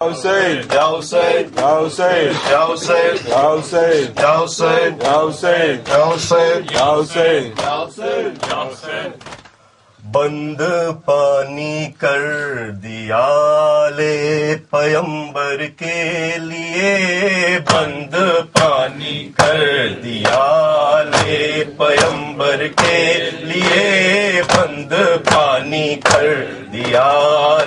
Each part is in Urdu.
Hussein, Ya Hussein, Ya Hussein, Ya Hussein, Ya Hussein, Ya Hussein, Ya Hussein, Ya Hussein, Ya Hussein. Ya Hussein, Ya Hussein. بند پانی کر دیا لے پیمبر کے لیے، بند پانی کر دیا لے پیمبر کے لیے، بند پانی کر دیا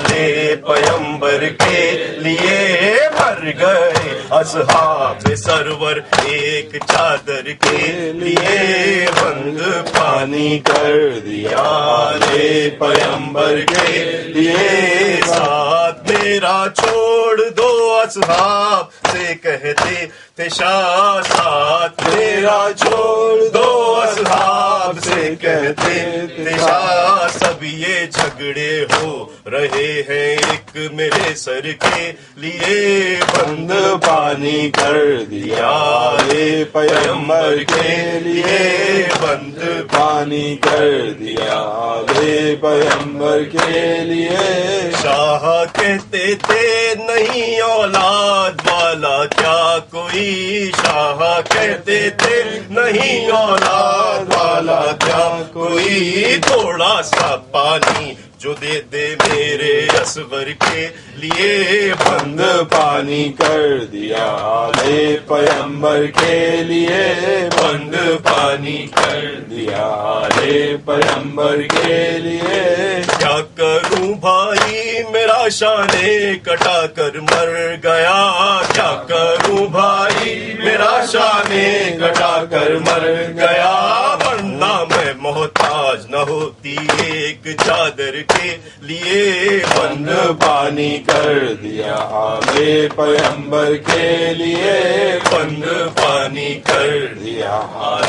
لے پیمبر کے لیے، مر گئے اصحاب سرور ایک چادر کے لیے، بند پانی کر دیا لے پیمبر کے لیے، ساتھ میرا چھوڑ دو اصحاب سے کہتے تھے شاہ، ساتھ میرا چھوڑ دو اصحاب سے کہتے تھے شاہ، سب یہ جھگڑے ہو رہے ہیں ایک میرے سر کے لیے، بند پانی کر دیا لے پیمبر کے لیے، بند پانی کر دیا لے پیمبر کے لیے، شاہ کہتے تھے نہیں اولاد والا کیا کوئی، شاہ کہتے تھے نہیں اولاد والا کیا کوئی، تھوڑا سا پانی جو دے دے میرے اصغر کے لیے، بند پانی کر دیا لے پیمبر کے لیے، بند پانی کر دیا لے پیمبر کے لیے، کیا کروں بھائی میرا شانے کٹا کر مر گیا، کیا کروں بھائی میرا شانے کٹا کر مر گیا، ورنہ میں محتاج نہ ہوتی ایک چادر کے لیے، بند پانی کر دیا لے پیمبر کے لیے، بند پانی کر دیا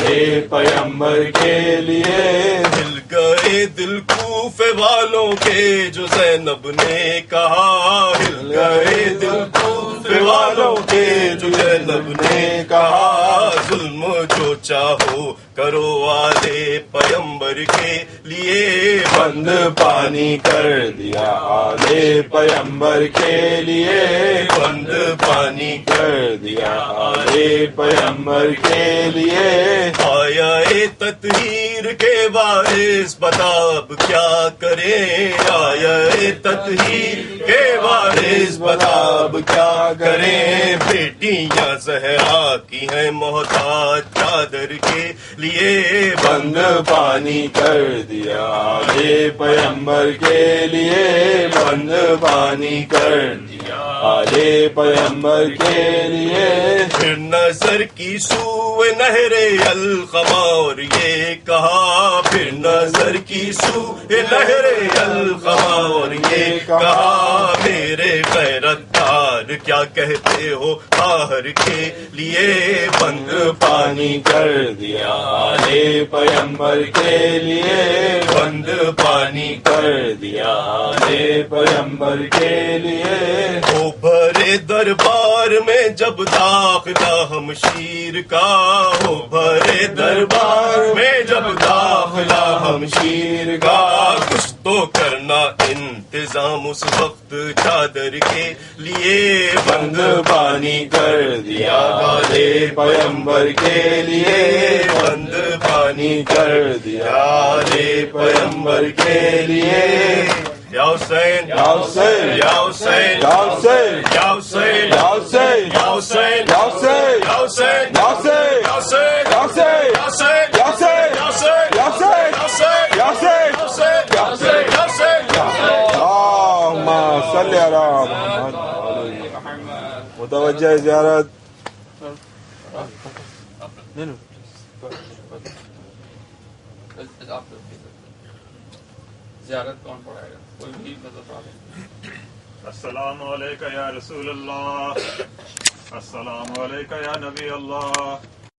لے پیمبر کے لیے، مل گئے دل کوفے والوں کے جو زینب نے کہا، مل گئے دل کوفے والوں کے جو زینب نے کہا، ظلم جو چاہو کرو والے پیمبر کے لیے، بند پانی کر دیا لے پیمبر کے لیے، بند پانی کر دیا لے پیمبر کے لیے، آیا تطہیر کے وارث بتا اب کیا کریں، آیا تطہیر کے وارث بتا اب کیا کریں، بیٹیاں زہرا کی ہیں محتاج چادر کے لیے، بند پانی کر دیا لے پیمبر کے لیے، بند پانی کر دیا لے پیمبر کے لیے، پھر نظر کی سوئے نہر القما اور یہ کہا، پھر نظر کی سوئے نہر القما اور یہ کہا، میرے غیرتدار کیا کہتے ہو آہر کے لیے، بند پانی کر دیا لے پیمبر کے لیے، بند پانی کر دیا لے پیمبر کے لیے، وہ بھرے دربار میں جب داخلہ ہمشیر کا، وہ بھرے دربار میں جب داخلہ ہمشیر کا، کچھ تو کرنا انتظام اس وقت چادر کے لیے، بند پانی کر دیا لے پیمبر کے لیے، بند پانی کر دیا لے پیمبر کے لیے، یا حسین یا حسین، یا حسین یا حسین، یا حسین یا حسین، یا حسین یا حسین، یا حسین یا حسین، یا حسین یا حسین، یا حسین یا حسین، یا حسین یا حسین، یا حسین یا حسین، یا حسین یا حسین یا حسین اللہم صلی علی محمد، متوجہ زیارت، زیارت کون پڑھائے گا؟ کوئی بھی مطلب پڑھا دیں۔ السلام علیکہ یا رسول اللہ، السلام علیکہ یا نبی اللہ،